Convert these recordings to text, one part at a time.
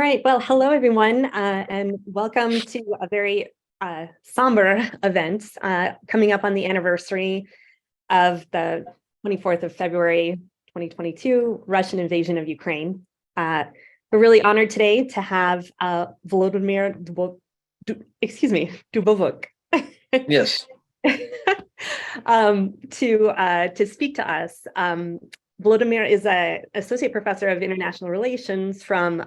right, well, hello everyone, and welcome to a very somber event coming up on the anniversary of the 24th of February, 2022, Russian invasion of Ukraine. We're really honored today to have Volodymyr Dubovyk. Yes. To speak to us. Volodymyr is an associate professor of international relations from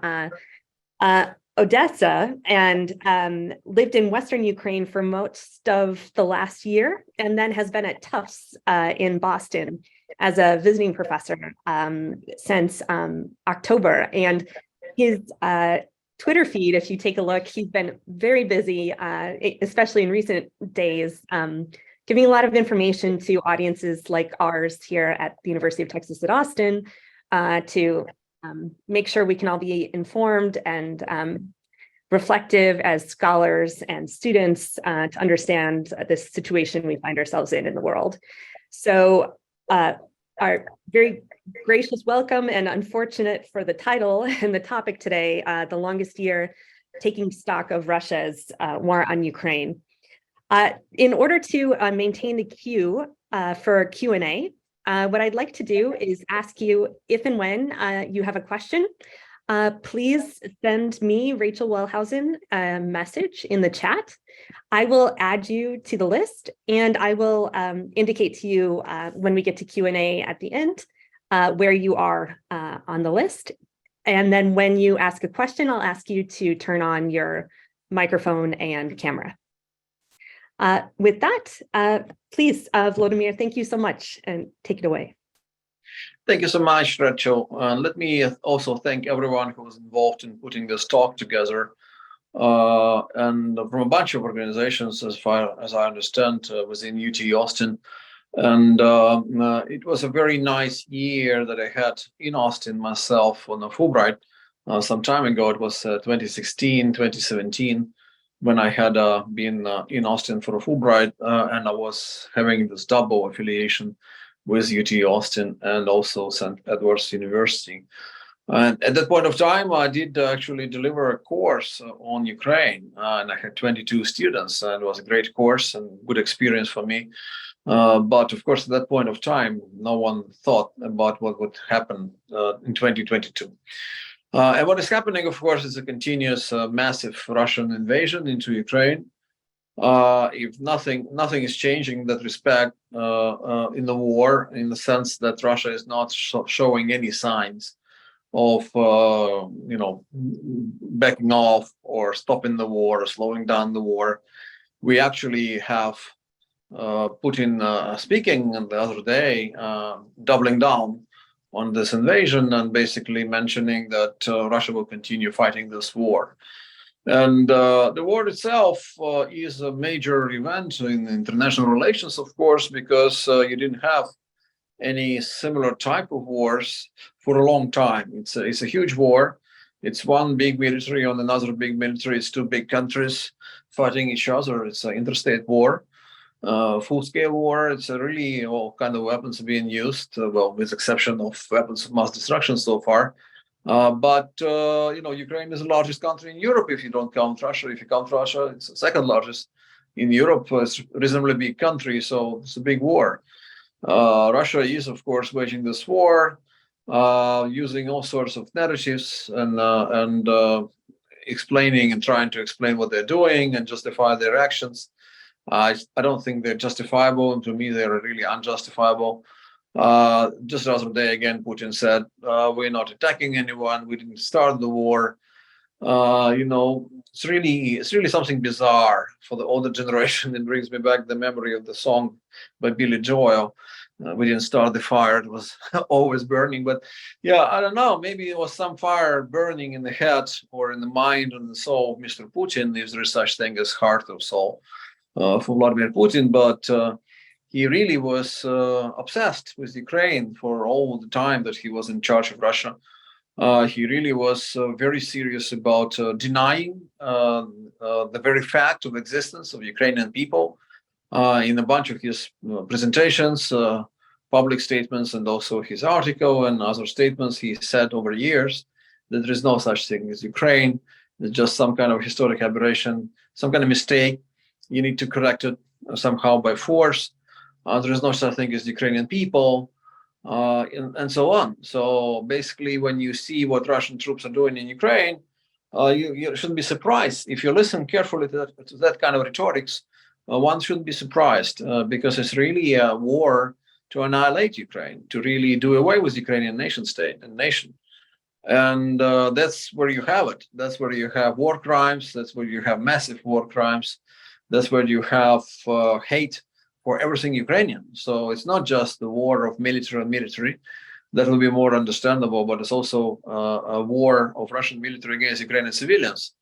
Odesa and lived in Western Ukraine for most of the last year, and then has been at Tufts in Boston as a visiting professor since October. And his Twitter feed, if you take a look, he's been very busy, especially in recent days, giving a lot of information to audiences like ours here at the University of Texas at Austin to make sure we can all be informed and reflective as scholars and students to understand this situation we find ourselves in the world. So our very gracious welcome, and unfortunate for the title and the topic today, the longest year, taking stock of Russia's war on Ukraine. In order to maintain the queue for Q&A, what I'd like to do is ask you if and when you have a question, please send me, Rachel Wellhausen, a message in the chat. I will add you to the list, and I will indicate to you when we get to Q&A at the end where you are on the list. And then when you ask a question, I'll ask you to turn on your microphone and camera. With that, please, Volodymyr, thank you so much, and take it away. Thank you so much, Rachel. Let me also thank everyone who was involved in putting this talk together, and from a bunch of organizations, as far as I understand, within UT Austin. And it was a very nice year that I had in Austin myself on a Fulbright some time ago. It was 2016, 2017. When I had been in Austin for a Fulbright, and I was having this double affiliation with UT Austin and also St. Edward's University. And at that point of time, I did actually deliver a course on Ukraine, and I had 22 students, and it was a great course and good experience for me. But of course, at that point of time, no one thought about what would happen in 2022. And what is happening, of course, is a continuous massive Russian invasion into Ukraine. If nothing is changing in that respect in the war, in the sense that Russia is not showing any signs of backing off or stopping the war or slowing down the war. We actually have Putin speaking the other day, doubling down on this invasion and basically mentioning that Russia will continue fighting this war. And the war itself is a major event in international relations, of course, because you didn't have any similar type of wars for a long time. It's a huge war. It's one big military on another big military. It's two big countries fighting each other. It's an interstate war. Full-scale war. It's really all kind of weapons being used, well, with exception of weapons of mass destruction so far. But Ukraine is the largest country in Europe if you don't count Russia. If you count Russia, it's the second largest in Europe. It's a reasonably big country, so it's a big war. Russia is, of course, waging this war, using all sorts of narratives and explaining and trying to explain what they're doing and justify their actions. I don't think they're justifiable, and to me, they're really unjustifiable. Just the other day, again, Putin said, we're not attacking anyone. We didn't start the war. It's really something bizarre for the older generation. It brings me back the memory of the song by Billy Joel. We didn't start the fire. It was always burning. But yeah, I don't know. Maybe it was some fire burning in the head or in the mind and the soul of Mr. Putin, if there is such thing as heart or soul. For Vladimir Putin, but he really was obsessed with Ukraine for all the time that he was in charge of Russia. He really was very serious about denying the very fact of existence of Ukrainian people in a bunch of his presentations, public statements, and also his article and other statements he said over years. that there is no such thing as Ukraine. It's just some kind of historic aberration, some kind of mistake. You need to correct it somehow by force. There is no such thing as Ukrainian people, and so on. So basically, when you see what Russian troops are doing in Ukraine, you shouldn't be surprised. If you listen carefully to that kind of rhetorics, one shouldn't be surprised because it's really a war to annihilate Ukraine, to really do away with Ukrainian nation state and nation. And that's where you have it. That's where you have war crimes. That's where you have massive war crimes. That's where you have hate for everything Ukrainian. So it's not just the war of military and military. That will be more understandable, but it's also a war of Russian military against Ukrainian civilians.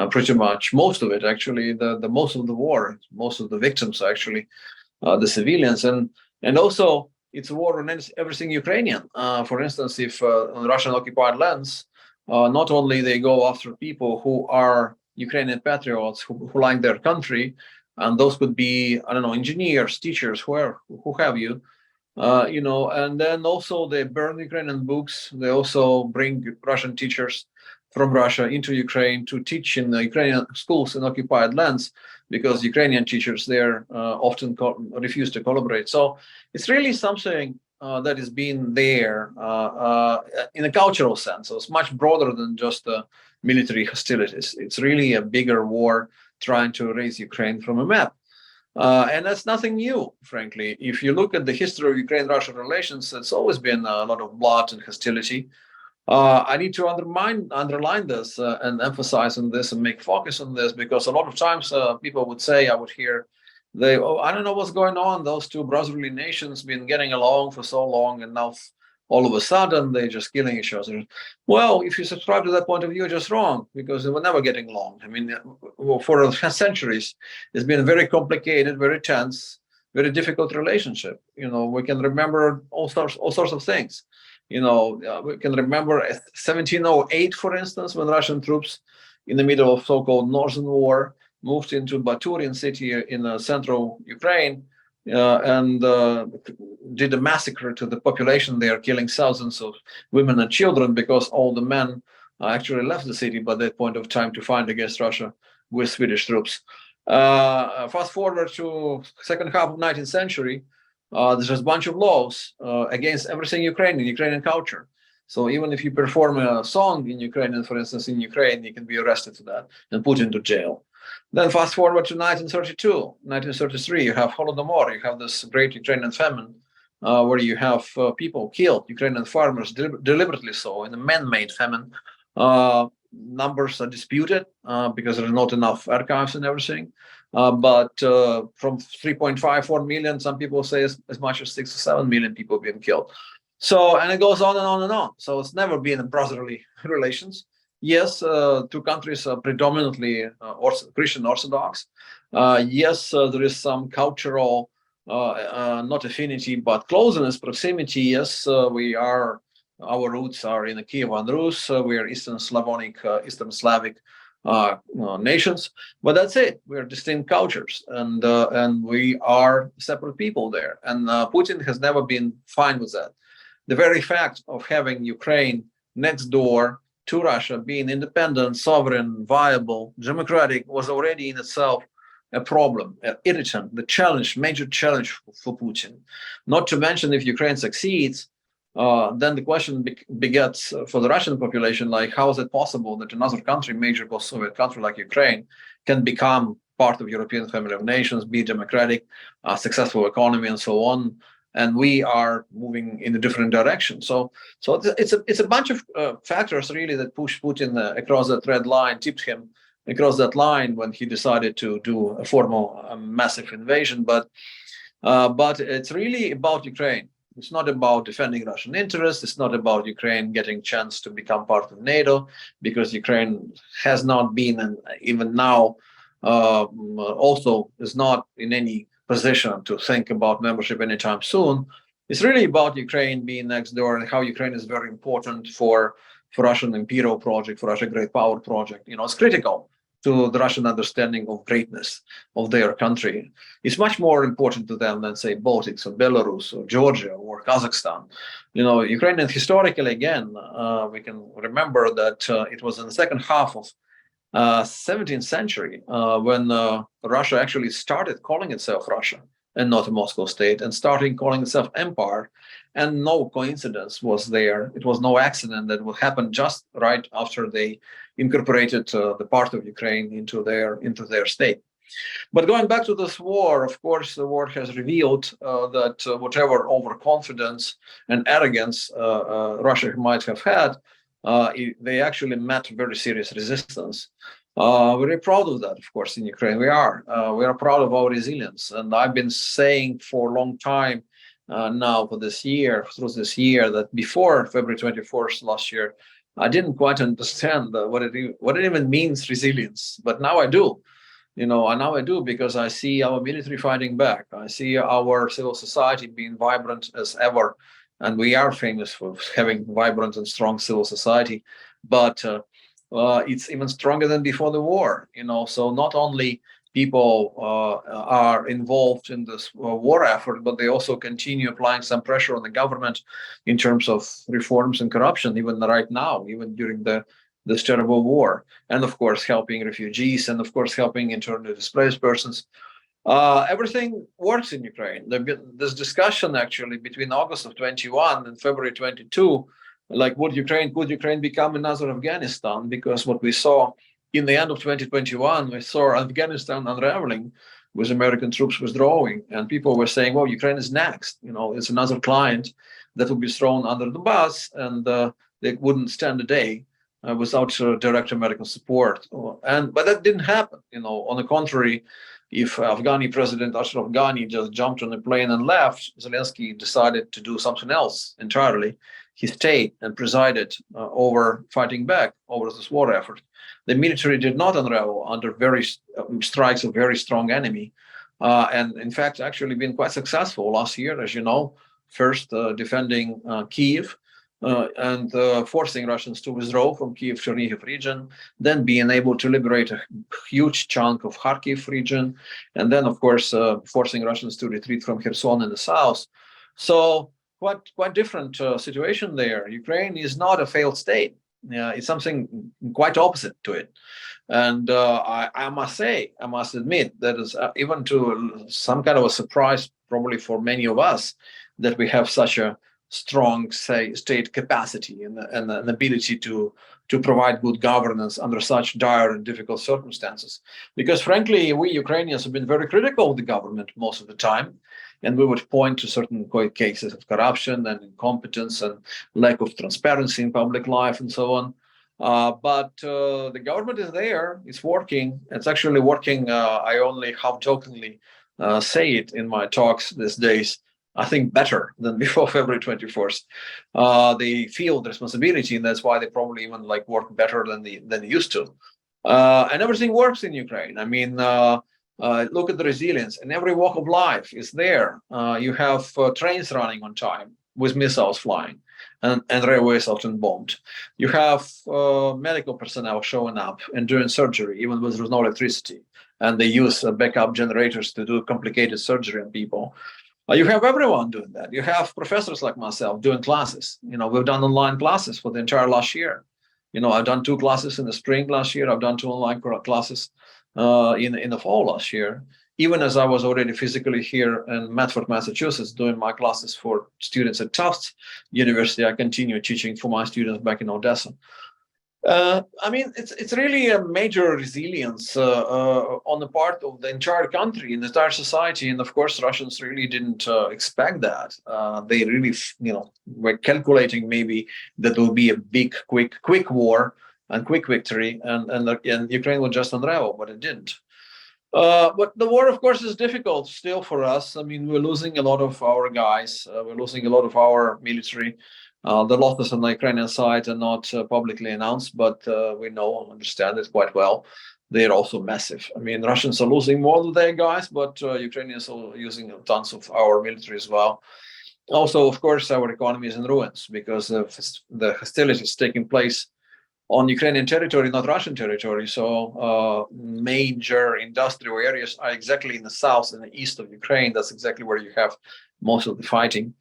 Pretty much most of it, actually, the most of the war, most of the victims are actually the civilians, and also it's a war on everything Ukrainian. For instance, if on Russian occupied lands, not only they go after people who are Ukrainian patriots who like their country, and those could be, I don't know, engineers, teachers, who have you, and then also they burn Ukrainian books. They also bring Russian teachers from Russia into Ukraine to teach in the Ukrainian schools in occupied lands, because Ukrainian teachers there often refuse to collaborate. So it's really something that has been there in a cultural sense. So it's much broader than just military hostilities. It's really a bigger war trying to erase Ukraine from a map. And that's nothing new, frankly. If you look at the history of Ukraine-Russia relations, it's always been a lot of blood and hostility. I need to underline this and emphasize on this and make focus on this, because a lot of times people would say, I would hear, I don't know what's going on. Those two brotherly nations been getting along for so long, and now all of a sudden they're just killing each other. Well, if you subscribe to that point of view, you're just wrong, because they were never getting along. I mean, for centuries, it's been a very complicated, very tense, very difficult relationship. We can remember all sorts of things. We can remember 1708, for instance, when Russian troops in the middle of so-called Northern War moved into Baturian city in central Ukraine and did a massacre to the population there, killing thousands of women and children, because all the men actually left the city by that point of time to fight against Russia with Swedish troops. Fast forward to second half of 19th century, there's a bunch of laws against everything Ukrainian culture. So even if you perform a song in Ukrainian, for instance, in Ukraine, you can be arrested for that and put into jail. Then fast forward to 1932, 1933, you have Holodomor, you have this great Ukrainian famine where you have people killed, Ukrainian farmers deliberately so, in a man-made famine. Numbers are disputed because there's not enough archives and everything. But from 3.54 million, some people say as much as 6 to 7 million people being killed. So, and it goes on and on and on. So it's never been a brotherly relations. Yes, two countries are predominantly Christian Orthodox. Yes, there is some cultural, not affinity, but closeness, proximity. Yes, our roots are in the Kievan Rus. We are Eastern Slavic nations, but that's it. We are distinct cultures, and we are separate people there. And Putin has never been fine with that. The very fact of having Ukraine next door to Russia, being independent, sovereign, viable, democratic, was already in itself a problem, an irritant, major challenge for Putin. Not to mention, if Ukraine succeeds, then the question begets for the Russian population, like, how is it possible that another country, major post-Soviet country like Ukraine, can become part of European family of nations, be democratic, successful economy, and so on, and we are moving in a different direction. So it's a bunch of factors really that push Putin across that red line, tipped him across that line when he decided to do a formal massive invasion. But it's really about Ukraine. It's not about defending Russian interests. It's not about Ukraine getting a chance to become part of NATO, because Ukraine has not been, and even now also is not in any position to think about membership anytime soon. It's really about Ukraine being next door, and how Ukraine is very important for Russian imperial project, for Russian great power project. It's critical. to the Russian understanding of greatness of their country. It's much more important to them than, say, Baltics or Belarus or Georgia or Kazakhstan. Ukrainian historically, again, we can remember that it was in the second half of 17th century when Russia actually started calling itself Russia and not a Moscow state, and starting calling itself empire. And no coincidence was there. It was no accident that would happen just right after they incorporated the part of Ukraine into their state. But going back to this war, of course, the war has revealed that whatever overconfidence and arrogance Russia might have had, they actually met very serious resistance. We're very proud of that, of course, in Ukraine. We are proud of our resilience. And I've been saying for a long time now through this year, that before February 24th last year, I didn't quite understand what it even means, resilience. But now I do. And now I do, because I see our military fighting back. I see our civil society being vibrant as ever. And we are famous for having vibrant and strong civil society. But it's even stronger than before the war. So not only people are involved in this war effort, but they also continue applying some pressure on the government in terms of reforms and corruption, even right now, even during this terrible war, and of course helping refugees, and of course helping internally displaced persons. Everything works in Ukraine. This discussion actually between August of 21 and February 22, like could Ukraine become another Afghanistan? Because what we saw in the end of 2021, we saw Afghanistan unraveling with American troops withdrawing, and people were saying, well, Ukraine is next. It's another client that will be thrown under the bus, and they wouldn't stand a day without direct American support. But that didn't happen. On the contrary, if Afghani President Ashraf Ghani just jumped on a plane and left, Zelensky decided to do something else entirely. He stayed and presided over fighting back over this war effort. The military did not unravel under strikes of very strong enemy, and in fact, actually been quite successful last year, as you know. First, defending Kiev, and forcing Russians to withdraw from Kiev-Chernihiv region, then being able to liberate a huge chunk of Kharkiv region, and then, of course, forcing Russians to retreat from Kherson in the south. So quite different situation there. Ukraine is not a failed state. It's something quite opposite to it. And I must admit, that is even to some kind of a surprise, probably for many of us, that we have such a strong, state capacity and an ability to provide good governance under such dire and difficult circumstances. Because frankly, we Ukrainians have been very critical of the government most of the time, and we would point to certain cases of corruption and incompetence and lack of transparency in public life and so on. But the government is there, it's working. It's actually working. I only half-jokingly say it in my talks these days. I think better than before February 24th. They feel the responsibility, and that's why they probably even work better than they used to. And everything works in Ukraine. I mean, look at the resilience, and every walk of life is there. You have trains running on time with missiles flying, and railways often bombed. You have medical personnel showing up and doing surgery, even when there's no electricity, and they use backup generators to do complicated surgery on people. You have everyone doing that. You have professors like myself doing classes. We've done online classes for the entire last year. I've done 2 classes in the spring last year. I've done 2 online classes in the fall last year. Even as I was already physically here in Medford, Massachusetts, doing my classes for students at Tufts University, I continue teaching for my students back in Odessa. I mean, it's really a major resilience on the part of the entire country and the entire society. And of course, Russians really didn't expect that. They really, were calculating maybe that there will be a big, quick war and quick victory, and Ukraine would just unravel, but it didn't. But the war, of course, is difficult still for us. I mean, we're losing a lot of our guys. We're losing a lot of our military. The losses on the Ukrainian side are not publicly announced, but we know and understand it quite well. They're also massive. I mean, Russians are losing more than their guys, but Ukrainians are using tons of our military as well. Also, of course, our economy is in ruins because of the hostilities taking place on Ukrainian territory, not Russian territory. So major industrial areas are exactly in the south and the east of Ukraine. That's exactly where you have most of the fighting.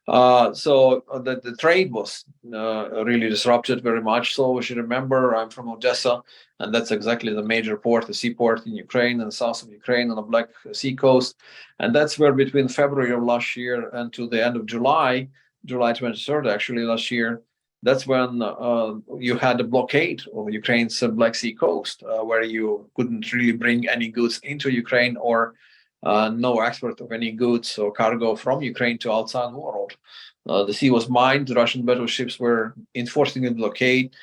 The trade was really disrupted very much. So we should remember, I'm from Odessa, and that's exactly the major port, the seaport in Ukraine and the south of Ukraine on the Black Sea coast. And that's where between February of last year and to the end of July 23rd, actually last year, that's when you had a blockade of Ukraine's Black Sea coast, where you couldn't really bring any goods into Ukraine or no export of any goods or cargo from Ukraine to outside world. The sea was mined. The Russian battleships were enforcing the blockade.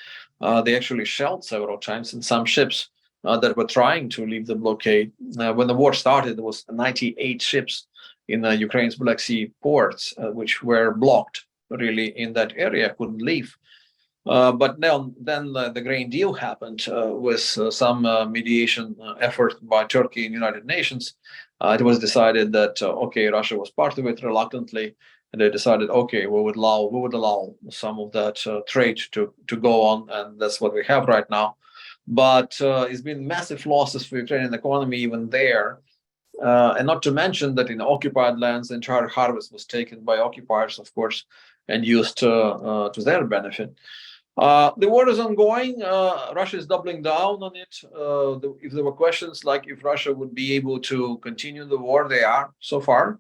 They actually shelled several times, and some ships that were trying to leave the blockade. When the war started, there was 98 ships in Ukraine's Black Sea ports, which were blocked really in that area, couldn't leave. But then the grain deal happened with some mediation effort by Turkey and United Nations. It was decided that okay, Russia was part of it reluctantly, and they decided okay, we would allow some of that trade to go on, and that's what we have right now. But it's been massive losses for Ukrainian economy even there, and not to mention that in occupied lands, the entire harvest was taken by occupiers, of course, and used to their benefit. The war is ongoing. Russia is doubling down on it. If there were questions like if Russia would be able to continue the war, they are so far.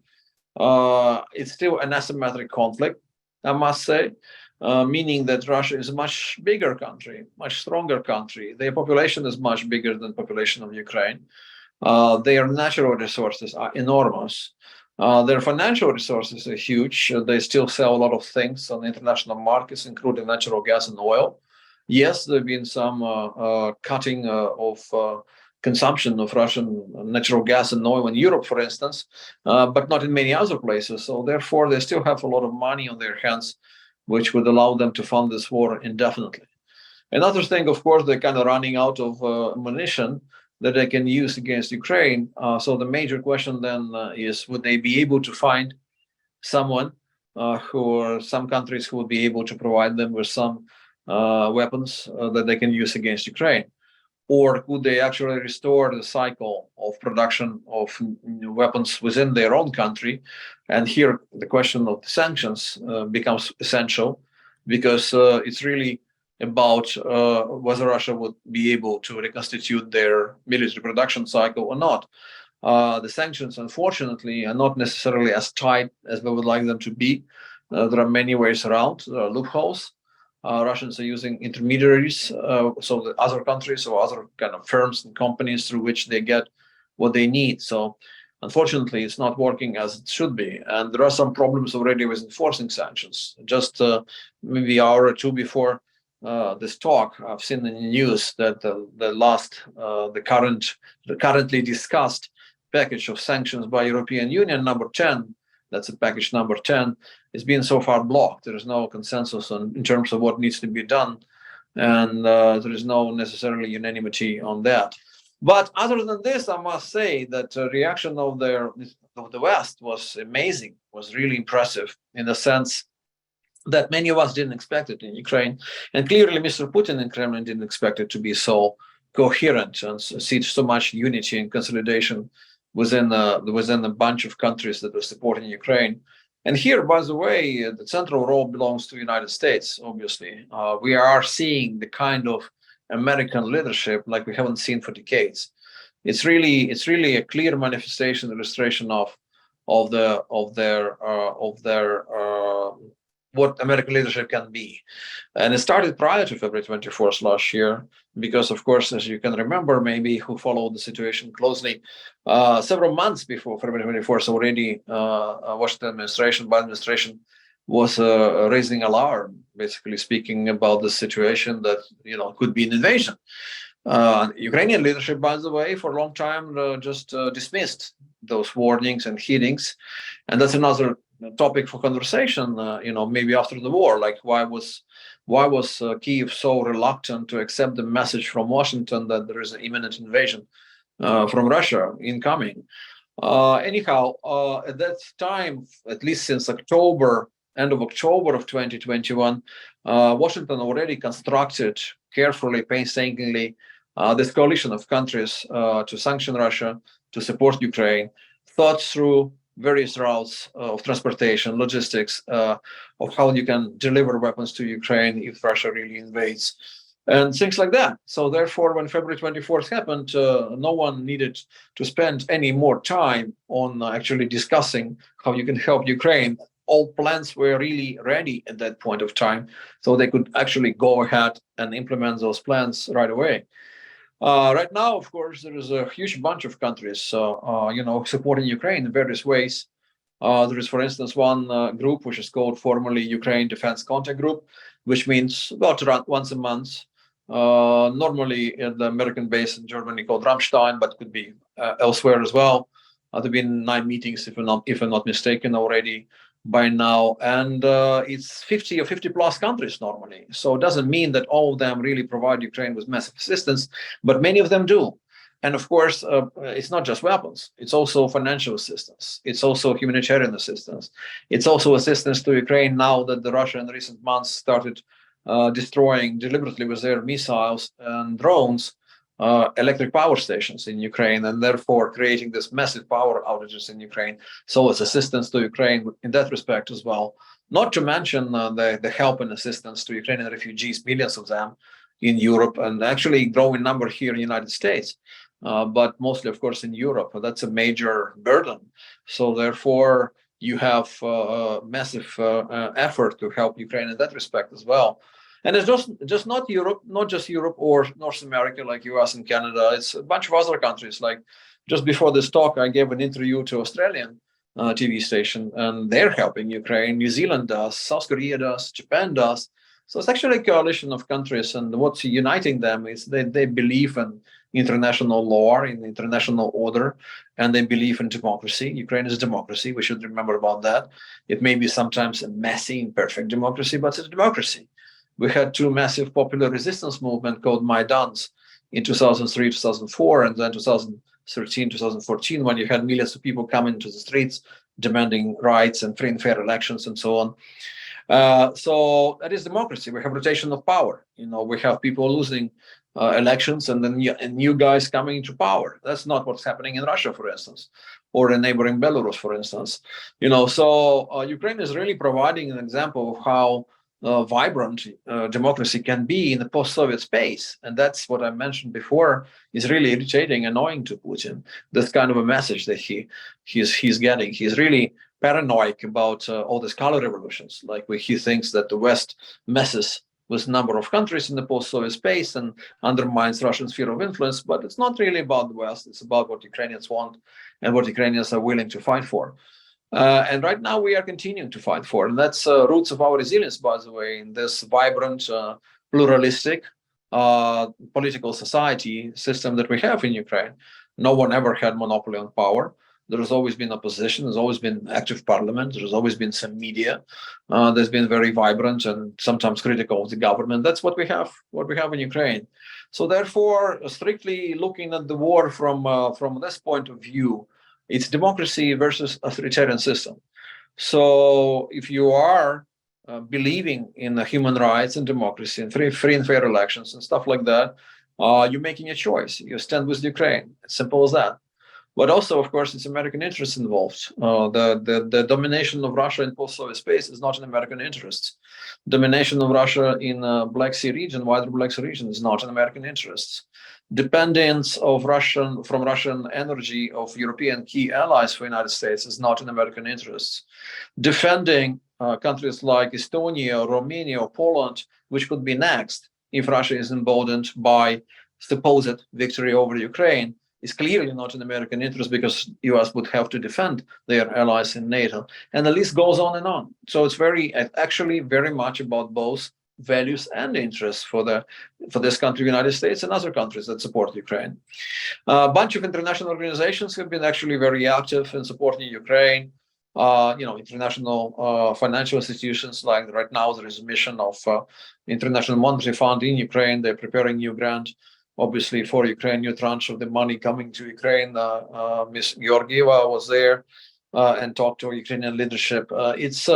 It's still an asymmetric conflict, I must say, meaning that Russia is a much bigger country, much stronger country. Their population is much bigger than the population of Ukraine. Their natural resources are enormous. Their financial resources are huge. They still sell a lot of things on international markets, including natural gas and oil. Yes, there have been some cutting of consumption of Russian natural gas and oil in Europe, for instance, but not in many other places. So therefore, they still have a lot of money on their hands, which would allow them to fund this war indefinitely. Another thing, of course, they're kind of running out of ammunition that they can use against Ukraine. So the major question then is, would they be able to find someone or some countries who would be able to provide them with some weapons that they can use against Ukraine? Or could they actually restore the cycle of production of weapons within their own country? And here the question of the sanctions becomes essential, because it's really about whether Russia would be able to reconstitute their military production cycle or not. The sanctions, unfortunately, are not necessarily as tight as we would like them to be. There are many ways around. There are loopholes. Russians are using intermediaries, so the other countries or other kind of firms and companies through which they get what they need. So unfortunately, it's not working as it should be. And there are some problems already with enforcing sanctions. Just maybe an hour or two before this talk, I've seen in the news that the currently discussed package of sanctions by European Union, number 10, that's a package number 10, is being so far blocked. There is no consensus in terms of what needs to be done, and there is no necessarily unanimity on that. But other than this, I must say that the reaction of the West was amazing, was really impressive, in the sense that many of us didn't expect it in Ukraine. And clearly, Mr. Putin in Kremlin didn't expect it to be so coherent and see so much unity and consolidation within a bunch of countries that were supporting Ukraine. And here, by the way, the central role belongs to the United States, obviously. We are seeing the kind of American leadership like we haven't seen for decades. It's really a clear manifestation, illustration of their what American leadership can be. And it started prior to February 24th last year, because, of course, as you can remember, maybe who followed the situation closely, several months before February 24th, already Washington Biden administration was raising alarm, basically speaking about the situation that, could be an invasion. Ukrainian leadership, by the way, for a long time just dismissed those warnings and heedings. And that's another topic for conversation, maybe after the war, like why was Kyiv so reluctant to accept the message from Washington that there is an imminent invasion from Russia incoming? Anyhow, at that time, at least since October end of October of 2021, Washington already constructed carefully, painstakingly, this coalition of countries to sanction Russia, to support Ukraine, thought through various routes of transportation, logistics, of how you can deliver weapons to Ukraine if Russia really invades, and things like that. So therefore, when February 24th happened, no one needed to spend any more time on actually discussing how you can help Ukraine. All plans were really ready at that point of time, so they could actually go ahead and implement those plans right away. Right now, of course, there is a huge bunch of countries, supporting Ukraine in various ways. There is, for instance, one group which is called formerly Ukraine Defense Contact Group, which means about around once a month. Normally at the American base in Germany called Ramstein, but could be elsewhere as well. There have been 9 meetings, if I'm not mistaken, already by now, and it's 50 or 50 plus countries normally. So it doesn't mean that all of them really provide Ukraine with massive assistance, but many of them do. And of course, it's not just weapons, it's also financial assistance, it's also humanitarian assistance, it's also assistance to Ukraine now that the Russia in recent months started destroying deliberately with their missiles and drones electric power stations in Ukraine, and therefore creating this massive power outages in Ukraine. So it's assistance to Ukraine in that respect as well. Not to mention the help and assistance to Ukrainian refugees, millions of them in Europe, and actually growing number here in the United States, but mostly, of course, in Europe. That's a major burden. So therefore, you have massive effort to help Ukraine in that respect as well. And it's just not Europe, not just Europe or North America like US and Canada. It's a bunch of other countries. Like just before this talk, I gave an interview to Australian TV station, and they're helping Ukraine. New Zealand does, South Korea does, Japan does. So it's actually a coalition of countries, and what's uniting them is they believe in international law, in international order, and they believe in democracy. Ukraine is a democracy. We should remember about that. It may be sometimes a messy, imperfect democracy, but it's a democracy. We had 2 massive popular resistance movements called Maidans in 2003, 2004, and then 2013, 2014, when you had millions of people coming to the streets demanding rights and free and fair elections and so on. So that is democracy. We have rotation of power. We have people losing elections and then new guys coming into power. That's not what's happening in Russia, for instance, or in neighboring Belarus, for instance. So Ukraine is really providing an example of how vibrant democracy can be in the post-Soviet space. And that's what I mentioned before is really irritating, annoying to Putin. This kind of a message that he's getting. He's really paranoid about all these color revolutions. Like he thinks that the West messes with a number of countries in the post-Soviet space and undermines Russian sphere of influence. But it's not really about the West. It's about what Ukrainians want and what Ukrainians are willing to fight for. And right now we are continuing to fight for, and that's roots of our resilience, by the way, in this vibrant, pluralistic political society system that we have in Ukraine. No one ever had monopoly on power. There has always been opposition. There's always been active parliament. There's always been some media. There's been very vibrant and sometimes critical of the government. That's what we have. What we have in Ukraine. So therefore, strictly looking at the war from this point of view, it's democracy versus authoritarian system. So if you are believing in human rights and democracy and free and fair elections and stuff like that, you're making a choice. You stand with Ukraine. It's simple as that. But also, of course, it's American interests involved. The domination of Russia in post-Soviet space is not in American interests. Domination of Russia in Black Sea region, wider Black Sea region, is not in American interests. Dependence of Russian energy of European key allies for the United States is not in American interests. Defending countries like Estonia, Romania, or Poland, which could be next if Russia is emboldened by supposed victory over Ukraine, is clearly not in American interest because US would have to defend their allies in NATO. And the list goes on and on. So it's actually very much about both values and interests for this country, the United States, and other countries that support Ukraine. A bunch of international organizations have been actually very active in supporting Ukraine. International financial institutions, like right now there is a mission of International Monetary Fund in Ukraine. They're preparing new grant, obviously, for Ukraine, new tranche of the money coming to Ukraine. Ms. Georgieva was there and talked to Ukrainian leadership. It's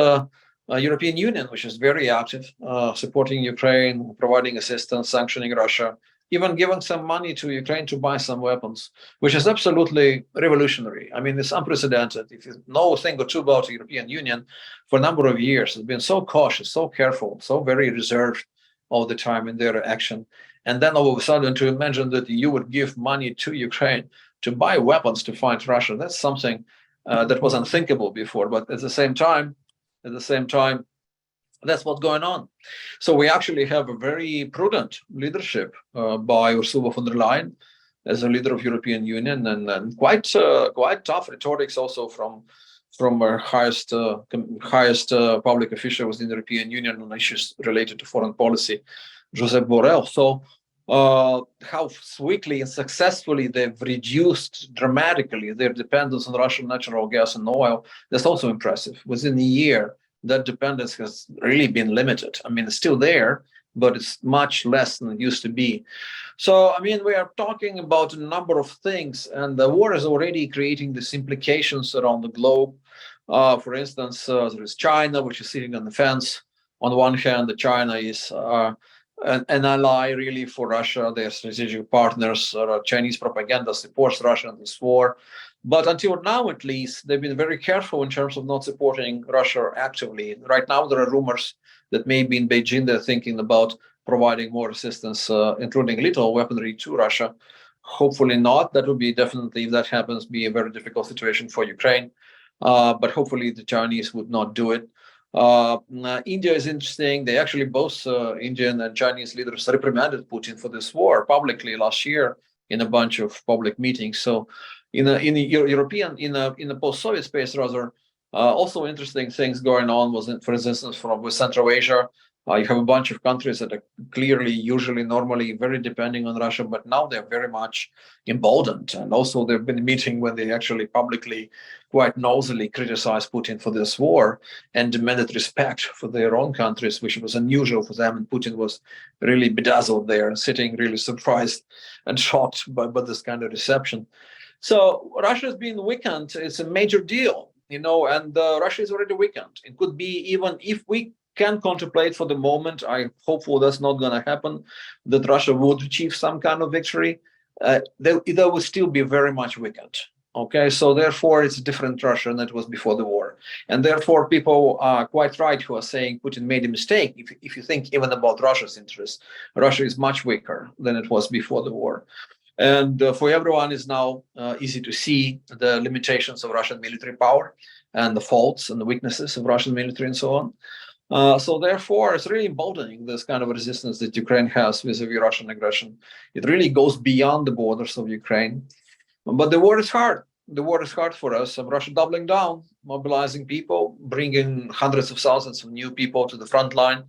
European Union, which is very active, supporting Ukraine, providing assistance, sanctioning Russia, even giving some money to Ukraine to buy some weapons, which is absolutely revolutionary. I mean, it's unprecedented. If you know a thing or two about the European Union, for a number of years, it's been so cautious, so careful, so very reserved all the time in their action. And then all of a sudden, to imagine that you would give money to Ukraine to buy weapons to fight Russia, that's something that was unthinkable before. But at the same time, that's what's going on. So we actually have a very prudent leadership by Ursula von der Leyen as a leader of European Union, and quite tough rhetorics also from our highest public official within the European Union on issues related to foreign policy, Josep Borrell. So how swiftly and successfully they've reduced dramatically their dependence on Russian natural gas and oil, that's also impressive. Within a year, that dependence has really been limited. I mean, it's still there, but it's much less than it used to be. So, I mean, we are talking about a number of things, and the war is already creating these implications around the globe. For instance, there is China, which is sitting on the fence. On one hand, China is an ally really for Russia. They are strategic partners. Chinese propaganda supports Russia in this war. But until now, at least, they've been very careful in terms of not supporting Russia actively. Right now, there are rumors that maybe in Beijing they're thinking about providing more assistance, including lethal weaponry to Russia. Hopefully not. That would be definitely, if that happens, be a very difficult situation for Ukraine. But hopefully the Chinese would not do it. India is interesting. They actually both Indian and Chinese leaders reprimanded Putin for this war publicly last year in a bunch of public meetings. So in the post-Soviet space, rather, also interesting things going on was, for instance, with Central Asia. You have a bunch of countries that are clearly, usually, normally very depending on Russia, but now they're very much emboldened. And also they've been meeting when they actually publicly, quite nosily criticized Putin for this war and demanded respect for their own countries, which was unusual for them. And Putin was really bedazzled there, sitting really surprised and shocked by this kind of reception. So Russia has been weakened. It's a major deal, and Russia is already weakened. It could be, even if we can contemplate for the moment, I'm hopeful that's not going to happen, that Russia would achieve some kind of victory, they will still be very much weakened. Okay, so therefore it's a different Russia than it was before the war. And therefore people are quite right who are saying Putin made a mistake. If you think even about Russia's interests, Russia is much weaker than it was before the war. And for everyone, it's now easy to see the limitations of Russian military power and the faults and the weaknesses of Russian military and so on. So therefore, it's really emboldening this kind of resistance that Ukraine has vis-a-vis Russian aggression. It really goes beyond the borders of Ukraine. But the war is hard. The war is hard for us. Russia doubling down, mobilizing people, bringing hundreds of thousands of new people to the front line.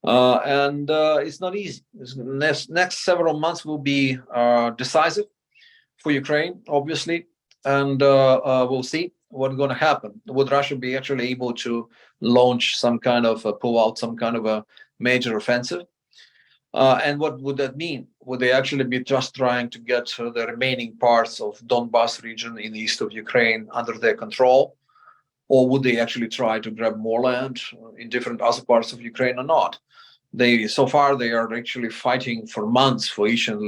And it's not easy. Next several months will be decisive for Ukraine, obviously. And we'll see what's going to happen. Would Russia be actually able to launch some kind of pull out some kind of a major offensive? And what would that mean? Would they actually be just trying to get the remaining parts of Donbas region in the east of Ukraine under their control? Or would they actually try to grab more land in different other parts of Ukraine or not? So far, they are actually fighting for months for each and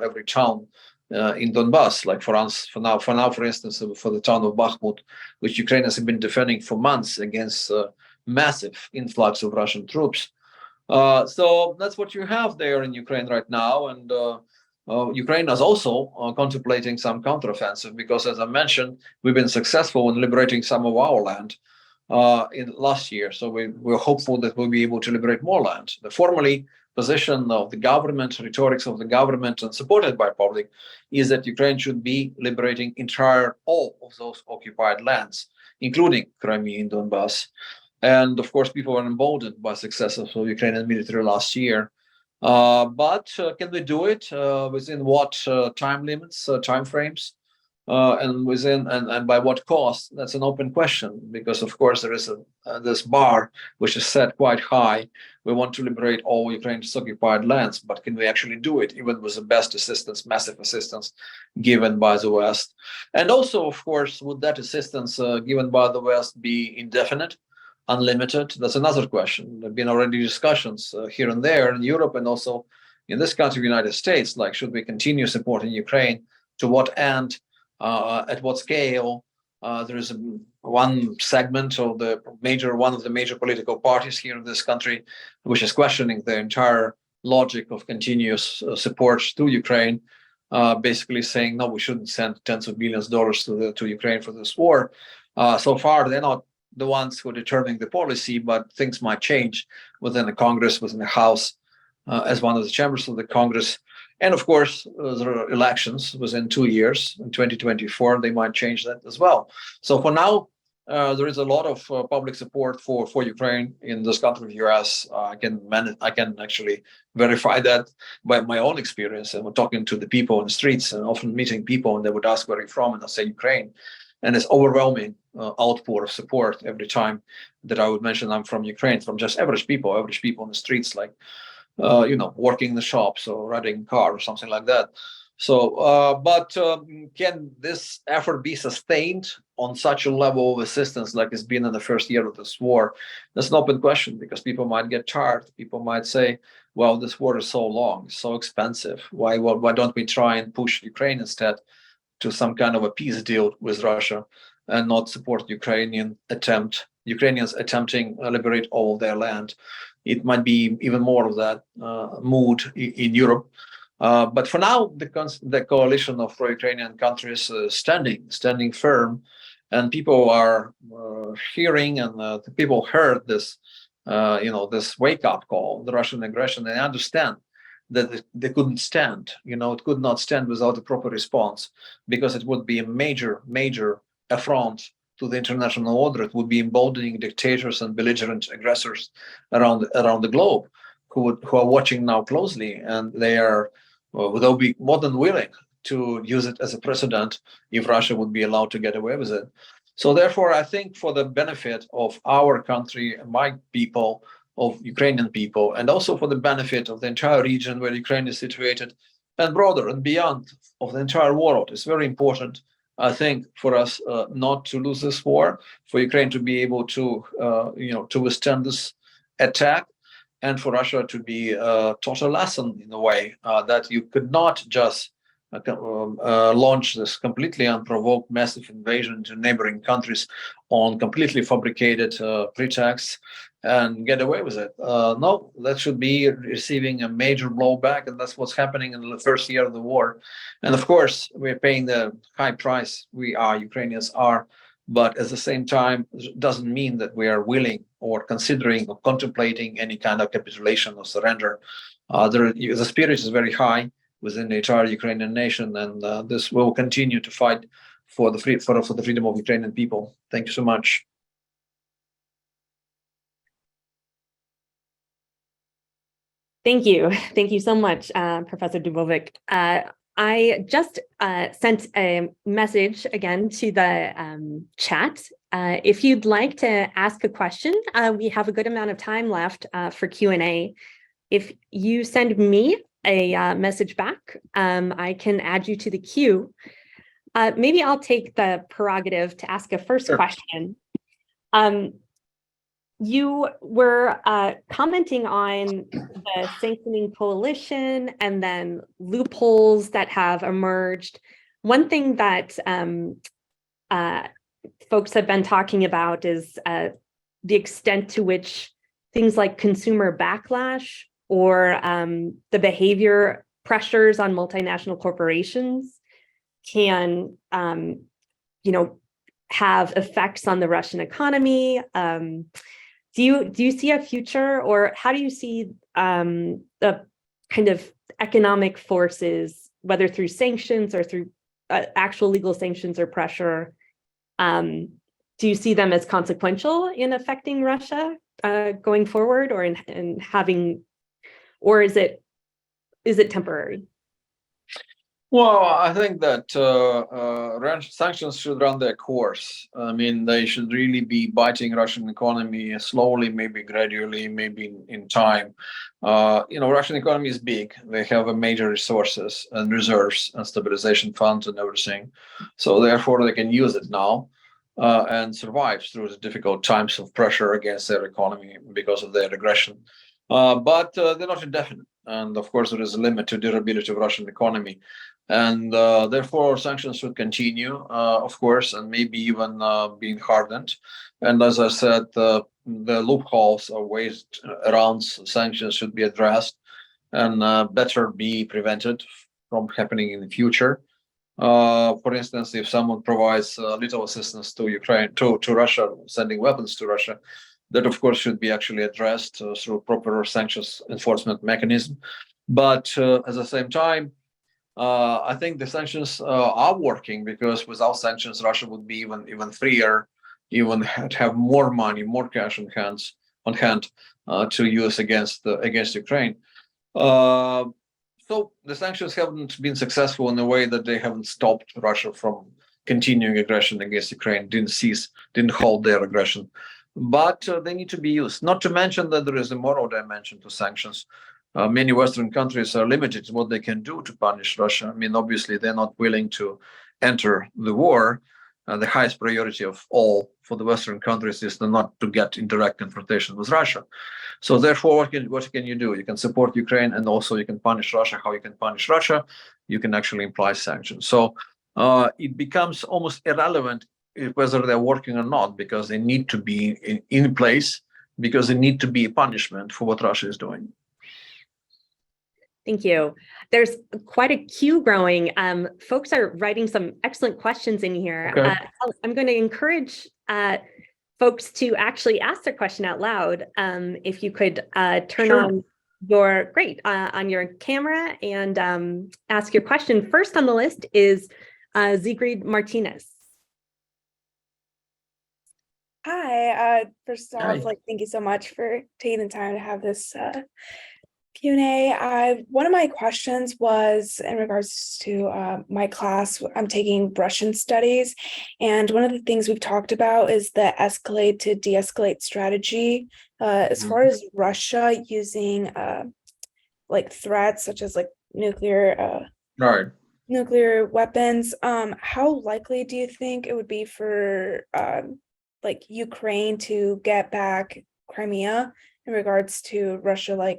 every town in Donbas, like for instance, for the town of Bakhmut, which Ukrainians have been defending for months against massive influx of Russian troops. So that's what you have there in Ukraine right now. And Ukraine is also contemplating some counteroffensive because, as I mentioned, we've been successful in liberating some of our land in last year. So we're hopeful that we'll be able to liberate more land. The formally position of the government, rhetorics of the government, and supported by public, is that Ukraine should be liberating all of those occupied lands, including Crimea and Donbas. And of course, people are emboldened by successes of Ukrainian military last year. But can we do it within what time limits, time frames, and by what cost? That's an open question, because of course there is this bar which is set quite high. We want to liberate all Ukraine's occupied lands, but can we actually do it even with the best assistance, massive assistance given by the West? And also, of course, would that assistance given by the West be indefinite? unlimited? That's another question. There have been already discussions here and there in Europe and also in this country, the United States, like, should we continue supporting Ukraine? To what end? At what scale? There is one segment of one of the major political parties here in this country, which is questioning the entire logic of continuous support to Ukraine, basically saying, no, we shouldn't send tens of millions of dollars to Ukraine for this war. So far, they're not the ones who are determining the policy, but things might change within the Congress, within the House, as one of the chambers of the Congress. And of course, there are elections within 2 years. In 2024, they might change that as well. So for now, there is a lot of public support for Ukraine in this country, the US. I can actually verify that by my own experience. And we're talking to the people in the streets and often meeting people, and they would ask where you're from, and I say Ukraine. And it's overwhelming outpour of support every time that I would mention I'm from Ukraine, from just average people in the streets, like working in the shops or riding a car or something like that. So, but can this effort be sustained on such a level of assistance like it's been in the first year of this war? That's an open question, because people might get tired. People might say, well, this war is so long, so expensive. Why don't we try and push Ukraine instead to some kind of a peace deal with Russia and not support Ukrainians attempting to liberate all of their land? It might be even more of that mood in Europe. But for now, the coalition of pro-Ukrainian countries is standing firm, and people are hearing, and the people heard this, this wake-up call, the Russian aggression. They understand that they couldn't stand. It could not stand without a proper response, because it would be a major affront to the international order. It would be emboldening dictators and belligerent aggressors around the globe who are watching now closely, and they are they'll be more than willing to use it as a precedent if Russia would be allowed to get away with it. So therefore, I think for the benefit of our country, my people, of Ukrainian people, and also for the benefit of the entire region where Ukraine is situated, and broader and beyond of the entire world, it's very important, I think, for us not to lose this war, for Ukraine to be able to, to withstand this attack, and for Russia to be taught a lesson in a way that you could not just launch this completely unprovoked massive invasion into neighboring countries on completely fabricated pretexts and get away with it. No, that should be receiving a major blowback, and that's what's happening in the first year of the war. And of course, we're paying the high price. Ukrainians are, but at the same time, it doesn't mean that we are willing or considering or contemplating any kind of capitulation or surrender. The spirit is very high within the entire Ukrainian nation, and this will continue to fight for the freedom of Ukrainian people. Thank you so much. Thank you so much, Professor Dubovyk. I just sent a message again to the chat. If you'd like to ask a question, we have a good amount of time left for Q&A. If you send me a message back, I can add you to the queue. Maybe I'll take the prerogative to ask a first question. You were commenting on the sanctioning coalition and then loopholes that have emerged. One thing that folks have been talking about is the extent to which things like consumer backlash or the behavior pressures on multinational corporations can, have effects on the Russian economy. Do you see a future, or how do you see the kind of economic forces, whether through sanctions or through actual legal sanctions or pressure? Do you see them as consequential in affecting Russia going forward, or in having, or is it temporary? Well, I think that sanctions should run their course. I mean, they should really be biting Russian economy slowly, maybe gradually, maybe in time. Russian economy is big. They have major resources and reserves and stabilization funds and everything. So therefore, they can use it now. and survives through the difficult times of pressure against their economy because of their aggression. But they're not indefinite. And of course, there is a limit to durability of Russian economy. And therefore, sanctions should continue, of course, and maybe even being hardened. And as I said, the loopholes or ways around sanctions should be addressed and better be prevented from happening in the future. For instance, if someone provides little assistance to Ukraine, to Russia, sending weapons to Russia, that of course should be actually addressed through proper sanctions enforcement mechanism. But at the same time, I think the sanctions are working, because without sanctions, Russia would be even freer, even have more money, more cash on hand to use against Ukraine. So the sanctions haven't been successful in a way that they haven't stopped Russia from continuing aggression against Ukraine, didn't hold their aggression. But they need to be used. Not to mention that there is a moral dimension to sanctions. Many Western countries are limited in what they can do to punish Russia. I mean, obviously, they're not willing to enter the war. The highest priority of all for the Western countries is not to get in direct confrontation with Russia. So therefore, what can you do? You can support Ukraine, and also you can punish Russia. How you can punish Russia? You can actually imply sanctions. So it becomes almost irrelevant whether they're working or not, because they need to be in place, because they need to be a punishment for what Russia is doing. Thank you. There's quite a queue growing. Folks are writing some excellent questions in here. Okay. I'm going to encourage folks to actually ask their question out loud. If you could turn on your camera and ask your question. First on the list is Zigrid Martinez. Hi. First off, thank you so much for taking the time to have this Q&A. One of my questions was in regards to my class. I'm taking Russian studies, and one of the things we've talked about is the escalate to de-escalate strategy. As far as Russia using threats such as nuclear weapons, how likely do you think it would be for Ukraine to get back Crimea in regards to Russia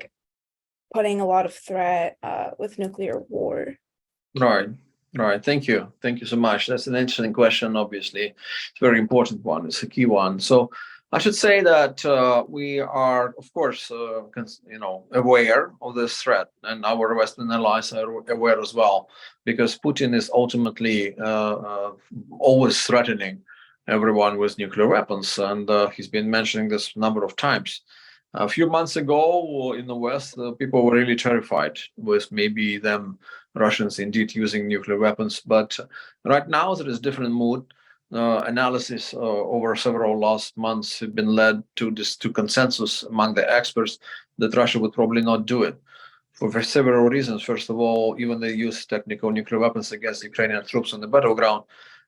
putting a lot of threat with nuclear war? Right. Thank you so much. That's an interesting question. Obviously, it's a very important one. It's a key one. So I should say that we are, of course, aware of this threat, and our Western allies are aware as well, because Putin is ultimately always threatening everyone with nuclear weapons, and he's been mentioning this a number of times. A few months ago in the West, people were really terrified with maybe them Russians indeed using nuclear weapons. But right now there is different mood. Analysis over several last months have been led to consensus among the experts that Russia would probably not do it for several reasons. First of all, even they use technical nuclear weapons against Ukrainian troops on the battleground,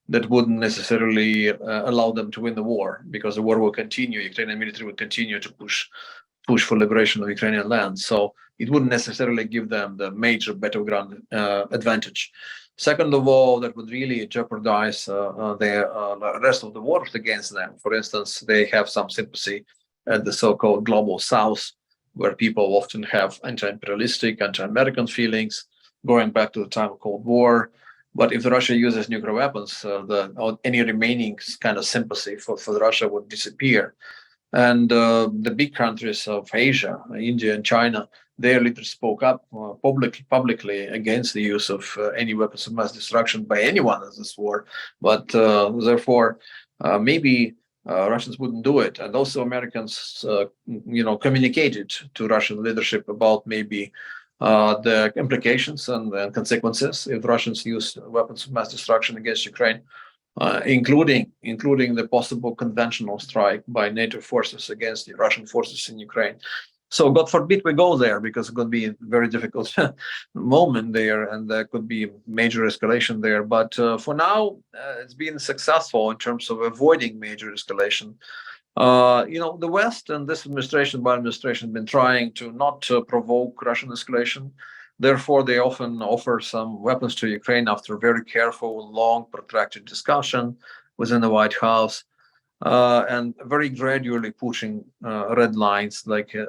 that wouldn't necessarily allow them to win the war, because the war will continue. Ukrainian military will continue to push for liberation of Ukrainian land. So it wouldn't necessarily give them the major battleground advantage. Second of all, that would really jeopardize the rest of the wars against them. For instance, they have some sympathy at the so-called global South, where people often have anti-imperialistic, anti-American feelings, going back to the time of Cold War. But if Russia uses nuclear weapons, any remaining kind of sympathy for Russia would disappear. And the big countries of Asia, India and China, their leaders spoke up publicly against the use of any weapons of mass destruction by anyone in this war. But therefore, maybe Russians wouldn't do it. And also Americans, communicated to Russian leadership about maybe the implications and the consequences if Russians use weapons of mass destruction against Ukraine, including the possible conventional strike by NATO forces against the Russian forces in Ukraine. So God forbid we go there, because it's going to be a very difficult moment there, and there could be major escalation there. But for now, it's been successful in terms of avoiding major escalation. The West and this administration, Biden administration, have been trying to not provoke Russian escalation. Therefore, they often offer some weapons to Ukraine after very careful, long, protracted discussion within the White House, and very gradually pushing red lines. Like a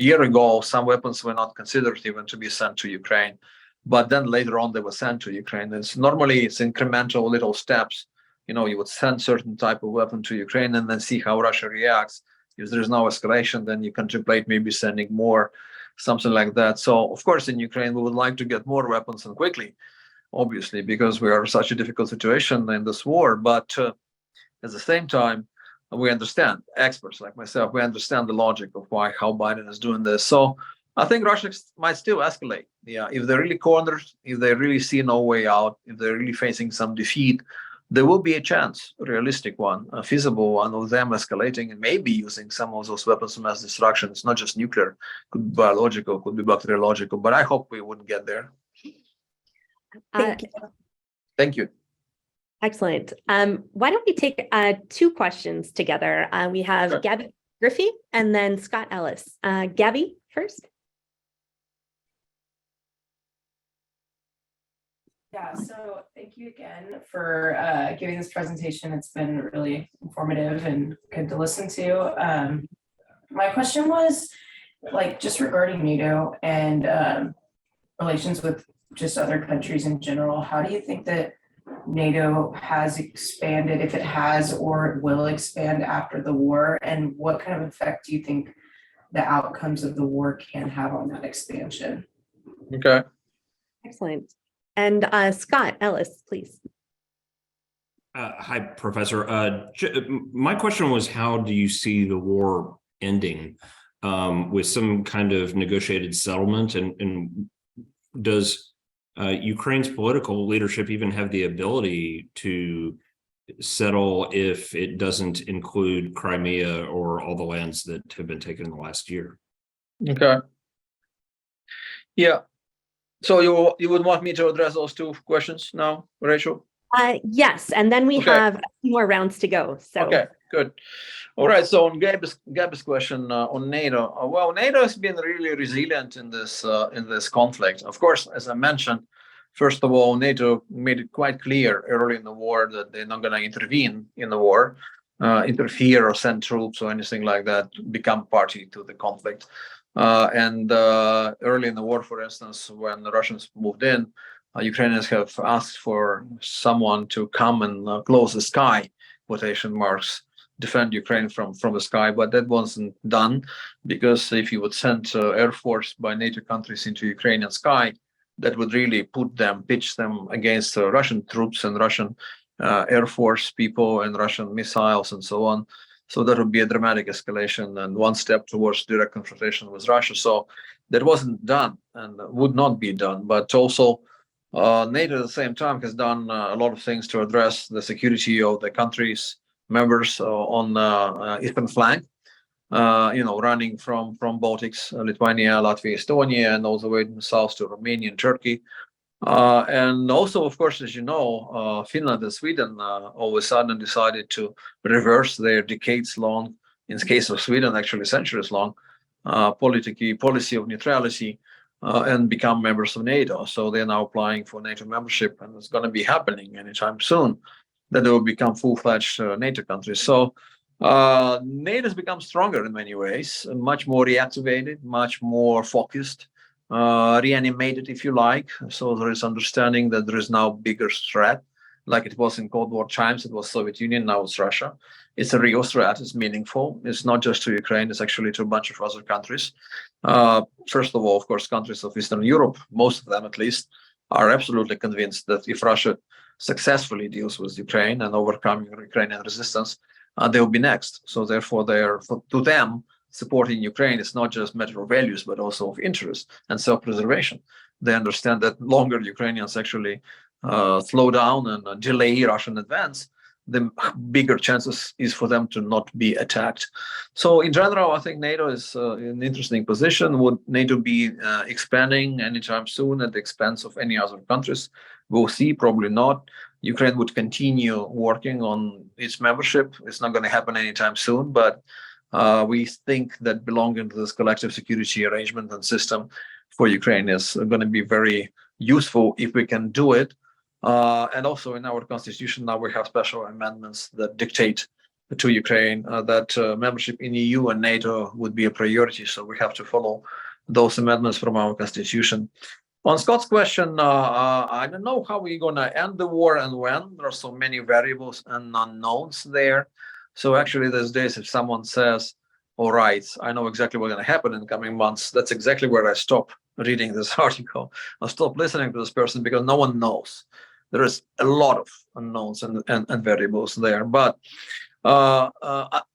year ago, some weapons were not considered even to be sent to Ukraine, but then later on they were sent to Ukraine. And normally it's incremental little steps. You would send certain type of weapon to Ukraine and then see how Russia reacts. If there is no escalation, then you contemplate maybe sending more, something like that. So of course, in Ukraine, we would like to get more weapons and quickly, obviously, because we are in such a difficult situation in this war. But at the same time, we understand, experts like myself, we understand the logic of how Biden is doing this. So I think Russia might still escalate. Yeah, if they're really cornered, if they really see no way out, if they're really facing some defeat, there will be a chance, a realistic one, a feasible one, of them escalating and maybe using some of those weapons of mass destruction. It's not just nuclear, could be biological, could be bacteriological, but I hope we wouldn't get there. Thank you. Thank you. Excellent. Why don't we take 2 questions together? We have Sure. Gabby Griffey and then Scott Ellis. Gabby first. Yeah, so thank you again for giving this presentation. It's been really informative and good to listen to. My question was just regarding NATO and relations with just other countries in general. How do you think that NATO has expanded, if it has, or it will expand after the war? And what kind of effect do you think the outcomes of the war can have on that expansion? Okay. Excellent. And Scott Ellis, please. Hi, Professor. My question was, how do you see the war ending with some kind of negotiated settlement? And does Ukraine's political leadership even have the ability to settle if it doesn't include Crimea or all the lands that have been taken in the last year? Okay. Yeah. So you would want me to address those 2 questions now, Rachel? Yes, and then we Okay. have a few more rounds to go. So Okay, good. All right. So on Gabby's question on NATO, well, NATO has been really resilient in this conflict. Of course, as I mentioned, first of all, NATO made it quite clear early in the war that they're not going to intervene in the war, interfere or send troops or anything like that, become party to the conflict. And early in the war, for instance, when the Russians moved in, Ukrainians have asked for someone to come and close the sky, quotation marks, defend Ukraine from the sky, but that wasn't done, because if you would send air force by NATO countries into Ukrainian sky, that would really pitch them against Russian troops and Russian air force people and Russian missiles and so on. So that would be a dramatic escalation and one step towards direct confrontation with Russia. So that wasn't done and would not be done. But also, NATO at the same time has done a lot of things to address the security of the countries members on the eastern flank. Running from Baltics, Lithuania, Latvia, Estonia, and all the way south to Romania and Turkey. And also, of course, as you know, Finland and Sweden all of a sudden decided to reverse their decades-long, in the case of Sweden, actually centuries-long, policy of neutrality and become members of NATO. So they're now applying for NATO membership, and it's going to be happening anytime soon that they will become full-fledged NATO countries. So NATO has become stronger in many ways, much more reactivated, much more focused, reanimated, if you like. So there is understanding that there is now bigger threat, like it was in Cold War times. It was Soviet Union, now it's Russia. It's a real threat. It's meaningful. It's not just to Ukraine. It's actually to a bunch of other countries. First of all, of course, countries of Eastern Europe, most of them at least, are absolutely convinced that if Russia successfully deals with Ukraine and overcoming Ukrainian resistance, they will be next. So therefore, to them, supporting Ukraine is not just a matter of values, but also of interest and self-preservation. They understand that longer Ukrainians actually slow down and delay Russian advance, the bigger chances is for them to not be attacked. So in general, I think NATO is in an interesting position. Would NATO be expanding anytime soon at the expense of any other countries? We'll see, probably not. Ukraine would continue working on its membership. It's not going to happen anytime soon, but we think that belonging to this collective security arrangement and system for Ukraine is going to be very useful if we can do it And also in our constitution now we have special amendments that dictate to Ukraine that membership in EU and NATO would be a priority. So we have to follow those amendments from our constitution. On Scott's question, I don't know how we're going to end the war and when. There are so many variables and unknowns there. So actually these days, if someone says, all right, I know exactly what's going to happen in the coming months, that's exactly where I stop reading this article. I'll stop listening to this person because no one knows. There is a lot of unknowns and variables there. But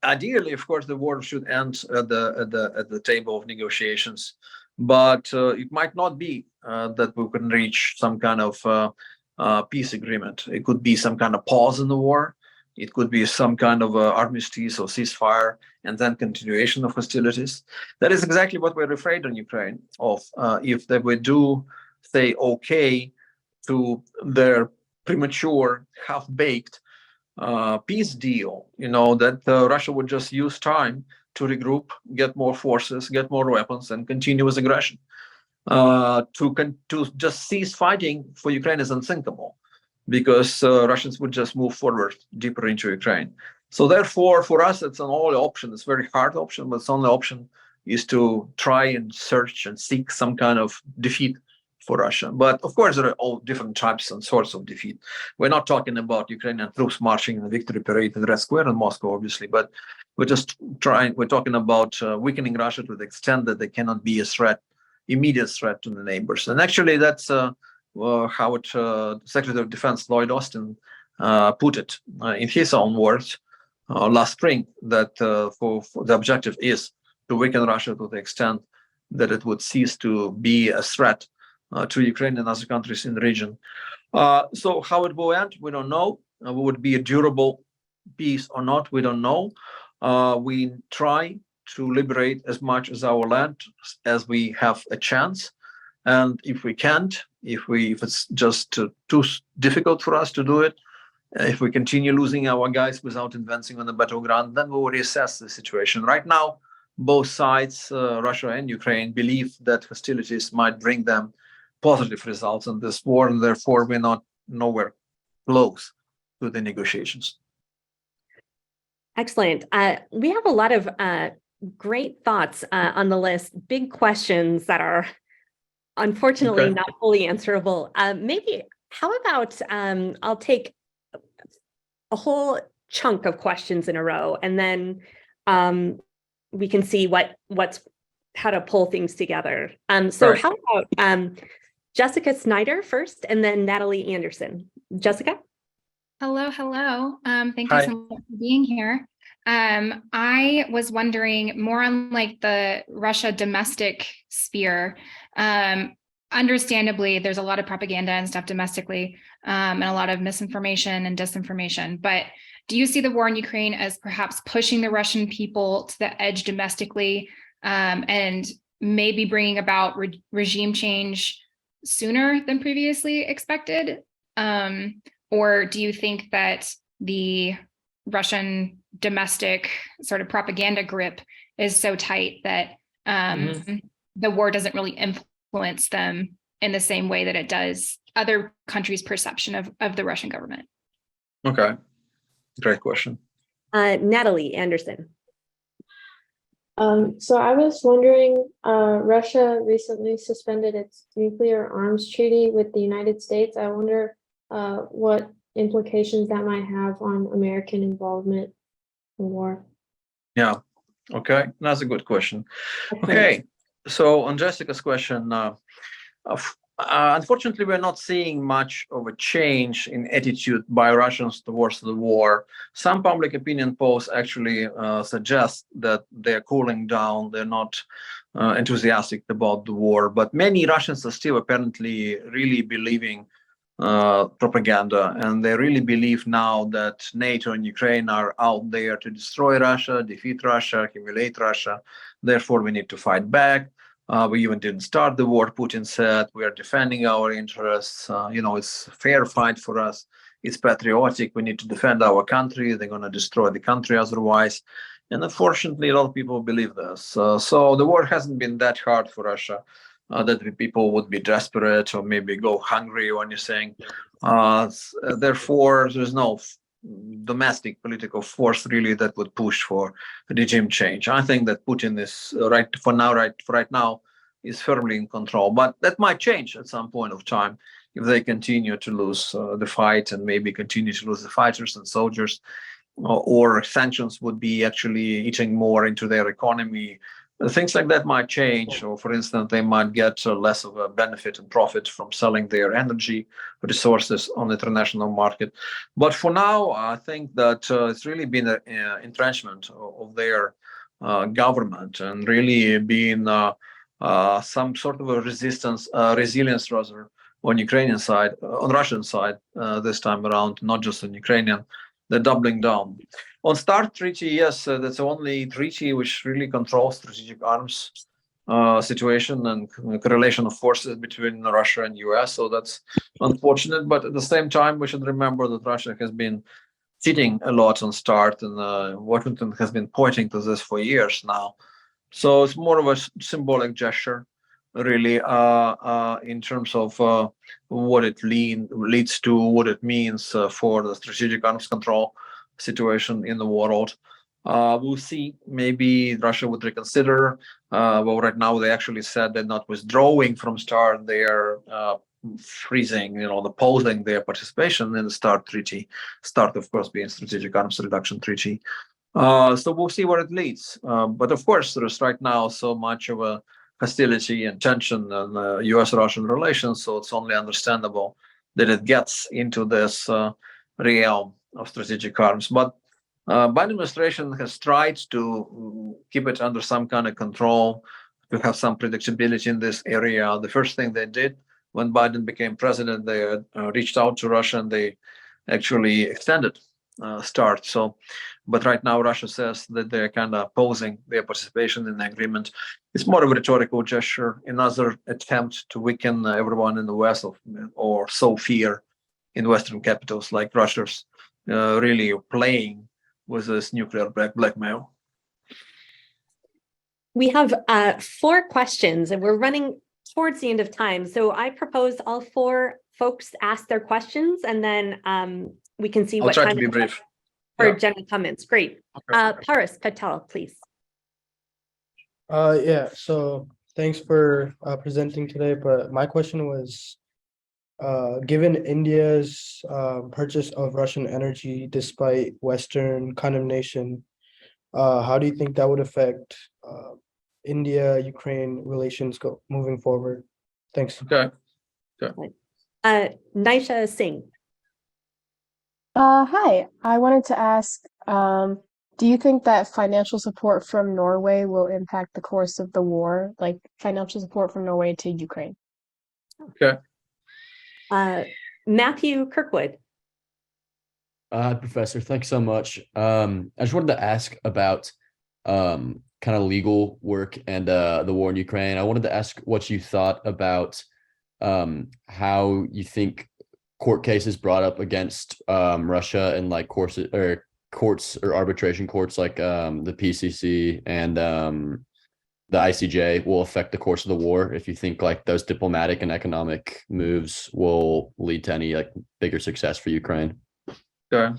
ideally, of course, the war should end at the table of negotiations. But it might not be that we can reach some kind of peace agreement. It could be some kind of pause in the war. It could be some kind of armistice or ceasefire and then continuation of hostilities. That is exactly what we're afraid in Ukraine of. If they would do say okay to their premature, half-baked peace deal, that Russia would just use time to regroup, get more forces, get more weapons, and continue with aggression. To just cease fighting for Ukraine is unthinkable, because Russians would just move forward deeper into Ukraine. So therefore, for us, it's an only option. It's a very hard option, but its only option is to try and search and seek some kind of defeat for Russia. But of course, there are all different types and sorts of defeat. We're not talking about Ukrainian troops marching in the victory parade in the Red Square in Moscow, obviously, but we're talking about weakening Russia to the extent that they cannot be a threat, immediate threat to the neighbors. And actually, that's how Secretary of Defense Lloyd Austin put it in his own words last spring, that for the objective is to weaken Russia to the extent that it would cease to be a threat to Ukraine and other countries in the region. So how it will end, we don't know. Would be a durable peace or not, we don't know. We try to liberate as much as our land as we have a chance. And if we can't, if it's just too difficult for us to do it, if we continue losing our guys without advancing on the battleground, then we will reassess the situation. Right now, both sides, Russia and Ukraine, believe that hostilities might bring them positive results in this war, and therefore we're not nowhere close to the negotiations. Excellent. We have a lot of great thoughts on the list, big questions that are unfortunately not fully answerable. Maybe, how about I'll take a whole chunk of questions in a row, and then we can see how to pull things together. So right. How about Jessica Snyder first, and then Natalie Anderson. Jessica? Hello. Thank you so much for being here. I was wondering more on like the Russia domestic sphere. Understandably, there's a lot of propaganda and stuff domestically, and a lot of misinformation and disinformation. But do you see the war in Ukraine as perhaps pushing the Russian people to the edge domestically, and maybe bringing about regime change sooner than previously expected? Or do you think that the Russian domestic sort of propaganda grip is so tight that the war doesn't really influence them in the same way that it does other countries' perception of the Russian government? Okay, great question. Natalie Anderson. So I was wondering, Russia recently suspended its nuclear arms treaty with the United States. I wonder what implications that might have on American involvement in the war. Yeah, okay, that's a good question. Okay, so on Jessica's question, unfortunately, we're not seeing much of a change in attitude by Russians towards the war. Some public opinion polls actually suggest that they're cooling down. They're not enthusiastic about the war, but many Russians are still apparently really believing propaganda, and they really believe now that NATO and Ukraine are out there to destroy Russia, defeat Russia, humiliate Russia. Therefore, we need to fight back. We even didn't start the war, Putin said. We are defending our interests. It's a fair fight for us. It's patriotic. We need to defend our country. They're going to destroy the country otherwise. And unfortunately, a lot of people believe this. So the war hasn't been that hard for Russia. that the people would be desperate or maybe go hungry or anything. Therefore, there's no domestic political force really that would push for regime change. I think that Putin is right now is firmly in control, but that might change at some point of time if they continue to lose the fight and maybe continue to lose the fighters and soldiers, or sanctions would be actually eating more into their economy. Things like that might change, or for instance, they might get less of a benefit and profit from selling their energy resources on the international market. But for now, I think that it's really been an entrenchment of their government and really been some sort of a resilience rather on Ukrainian side, on Russian side this time around, not just on Ukrainian. They're doubling down. On START treaty, yes, that's the only treaty which really controls strategic arms situation and correlation of forces between Russia and US. So that's unfortunate. But at the same time, we should remember that Russia has been cheating a lot on START, and Washington has been pointing to this for years now. So it's more of a symbolic gesture, really, in terms of what it leads to, what it means for the strategic arms control situation in the world. We'll see. Maybe Russia would reconsider. Well, right now they actually said they're not withdrawing from START. They are freezing, the pausing their participation in the START treaty. START, of course, being Strategic Arms Reduction Treaty. So we'll see where it leads. But of course, there is right now so much of a hostility and tension in U.S.-Russian relations, so it's only understandable that it gets into this realm of strategic arms. But Biden administration has tried to keep it under some kind of control, to have some predictability in this area. The first thing they did when Biden became president, they reached out to Russia and they actually extended START. But right now Russia says that they're kind of pausing their participation in the agreement. It's more of a rhetorical gesture, another attempt to weaken everyone in the West or sow fear in Western capitals like Russia's really playing with this nuclear blackmail. We have 4 questions and we're running towards the end of time. So I propose all 4 folks ask their questions and then we can see I'll what try time to be brief. for Yeah. general comments. Great. Okay. Paris Patel, please. Yeah, so thanks for presenting today, but my question was, given India's purchase of Russian energy despite Western condemnation, how do you think that would affect India-Ukraine relations moving forward? Thanks. Okay. Naisha Singh. Hi, I wanted to ask, do you think that financial support from Norway will impact the course of the war, like financial support from Norway to Ukraine? Okay. Matthew Kirkwood. Professor, thanks so much. I just wanted to ask about kind of legal work and the war in Ukraine. I wanted to ask what you thought about how you think court cases brought up against Russia and like courts or arbitration courts like the PCC and the ICJ will affect the course of the war, if you think like those diplomatic and economic moves will lead to any like bigger success for Ukraine. Okay.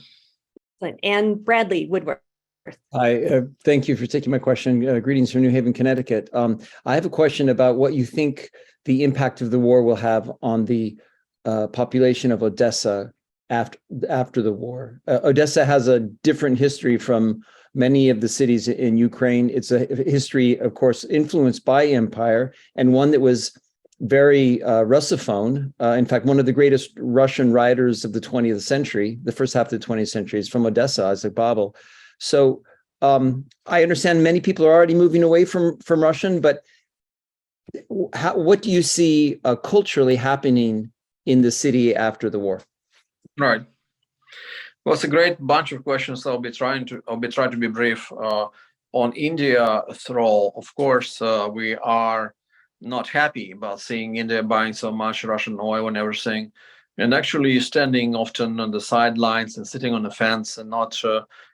And Bradley Woodworth. Hi, thank you for taking my question. Greetings from New Haven, Connecticut. I have a question about what you think the impact of the war will have on the population of Odessa after the war. Odessa has a different history from many of the cities in Ukraine. It's a history, of course, influenced by empire, and one that was very Russophone. In fact, one of the greatest Russian writers of the 20th century, the first half of the 20th century, is from Odessa, Isaac Babel. So I understand many people are already moving away from Russian, but what do you see culturally happening in the city after the war? Right. Well, it's a great bunch of questions. I'll be trying to be brief. On India's role, of course, we are not happy about seeing India buying so much Russian oil and everything, and actually standing often on the sidelines and sitting on the fence and not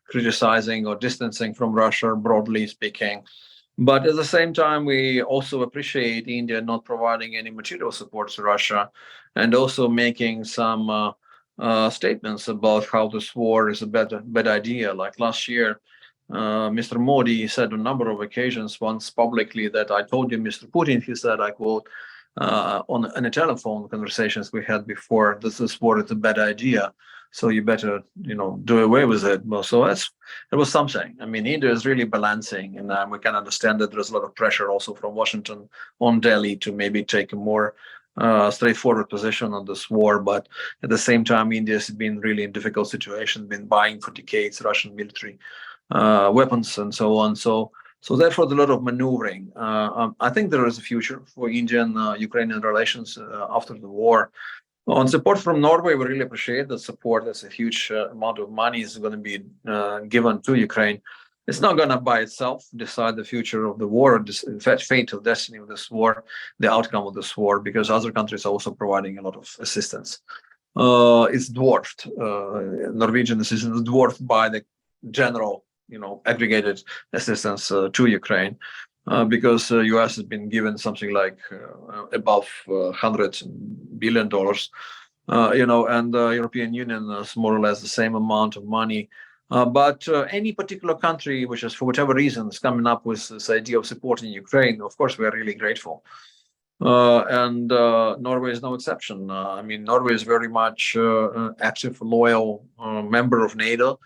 criticizing or distancing from Russia, broadly speaking. But at the same time, we also appreciate India not providing any material support to Russia, and also making some statements about how this war is a bad idea. Like last year, Mr. Modi said on a number of occasions, once publicly, that I told you, Mr. Putin, he said, I quote, on a telephone conversations we had before, this war is a bad idea. So you better, do away with it. Well, so it was something. I mean, India is really balancing, and we can understand that there's a lot of pressure also from Washington on Delhi to maybe take a more straightforward position on this war. But at the same time, India has been really in difficult situation, been buying for decades Russian military weapons and so on. So therefore, a lot of maneuvering. I think there is a future for Indian-Ukrainian relations after the war. On support from Norway, we really appreciate the support. That's a huge amount of money is going to be given to Ukraine. It's not going to by itself decide the future of the war, in fact, fate of destiny of this war, the outcome of this war, because other countries are also providing a lot of assistance. It's dwarfed. Norwegian assistance is dwarfed by the general, aggregated assistance to Ukraine. Because U.S. has been given something like above $100 billion, and the European Union is more or less the same amount of money. But any particular country which is, for whatever reason, is coming up with this idea of supporting Ukraine, of course, we are really grateful. And Norway is no exception. Norway is very much active, loyal member of NATO.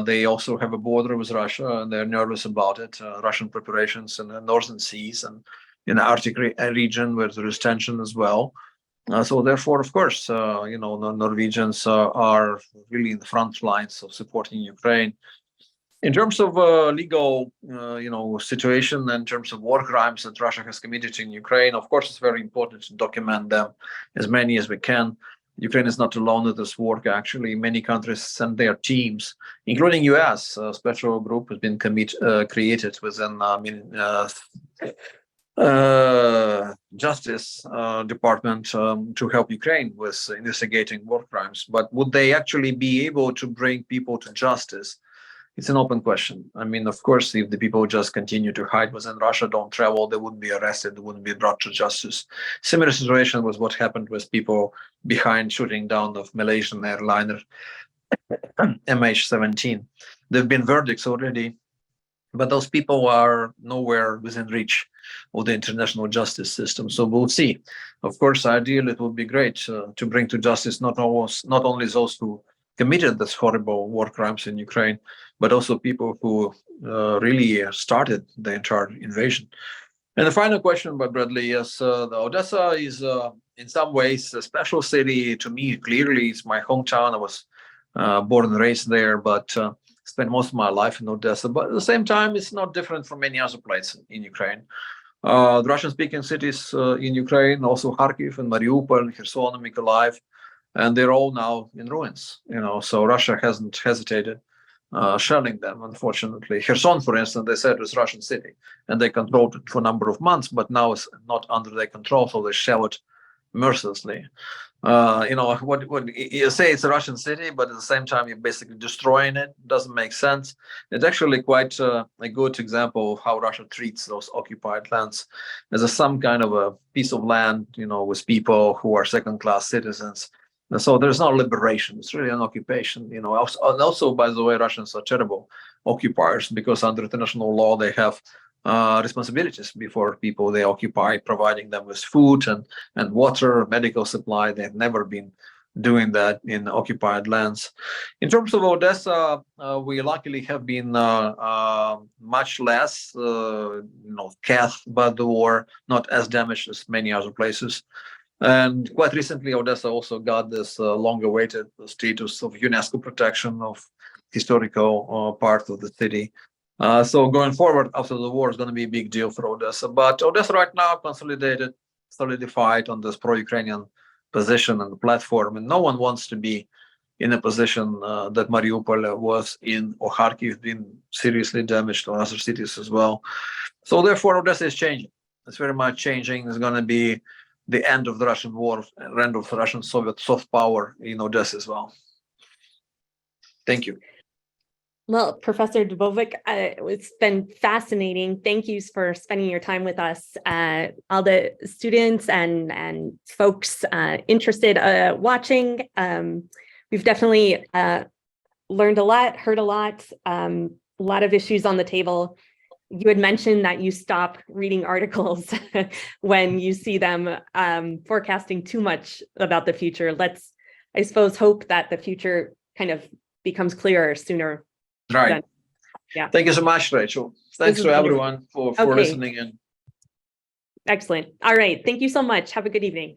They also have a border with Russia, and they're nervous about it. Russian preparations in the northern seas and in the Arctic region where there is tension as well. So therefore, of course, the Norwegians are really in the front lines of supporting Ukraine. In terms of legal, situation, in terms of war crimes that Russia has committed in Ukraine, of course, it's very important to document them, as many as we can. Ukraine is not alone in this work. Actually, many countries send their teams, including U.S. A special group has been created within Justice Department to help Ukraine with investigating war crimes. But would they actually be able to bring people to justice? It's an open question. Of course, if the people just continue to hide within Russia, don't travel, they wouldn't be arrested, they wouldn't be brought to justice. Similar situation was what happened with people behind shooting down of Malaysian airliner MH17. There have been verdicts already, but those people are nowhere within reach of the international justice system. So we'll see. Of course, ideally, it would be great to bring to justice not only those who committed this horrible war crimes in Ukraine, but also people who really started the entire invasion. And the final question by Bradley, yes, the Odessa is in some ways a special city to me. Clearly, it's my hometown. I was born and raised there, but spent most of my life in Odessa. But at the same time, it's not different from any other place in Ukraine. The Russian-speaking cities in Ukraine, also Kharkiv and Mariupol, Kherson and Mykolaiv, and they're all now in ruins. So Russia hasn't hesitated shelling them, unfortunately. Kherson, for instance, they said was Russian city, and they controlled it for a number of months, but now it's not under their control, so they shell it mercilessly. What you say it's a Russian city, but at the same time, you're basically destroying it. Doesn't make sense. It's actually quite a good example of how Russia treats those occupied lands as some kind of a piece of land, with people who are second-class citizens. And so there's no liberation. It's really an occupation. Also, by the way, Russians are terrible occupiers because under international law, they have responsibilities before people they occupy, providing them with food and water, medical supply. They've never been doing that in occupied lands. In terms of Odessa, we luckily have been much less cast by the war, not as damaged as many other places. And quite recently, Odessa also got this long-awaited status of UNESCO protection of historical part of the city. So going forward after the war is going to be a big deal for Odessa. But Odessa right now solidified on this pro-Ukrainian position and platform, and no one wants to be in a position that Mariupol was in, or Kharkiv been seriously damaged, or other cities as well. So therefore, Odessa is changing. It's very much changing. It's going to be the end of the Russian war, end of the Russian Soviet soft power in Odessa as well. Thank you. Well, Professor Dubovyk, it's been fascinating. Thank you for spending your time with us. All the students and folks interested watching, we've definitely learned a lot, heard a lot of issues on the table. You had mentioned that you stop reading articles when you see them forecasting too much about the future. Let's, I suppose, hope that the future kind of becomes clearer sooner. Right. Yeah. Thank you so much, Rachel. Thanks is to amazing. everyone for Okay. listening in. Excellent. All right. Thank you so much. Have a good evening.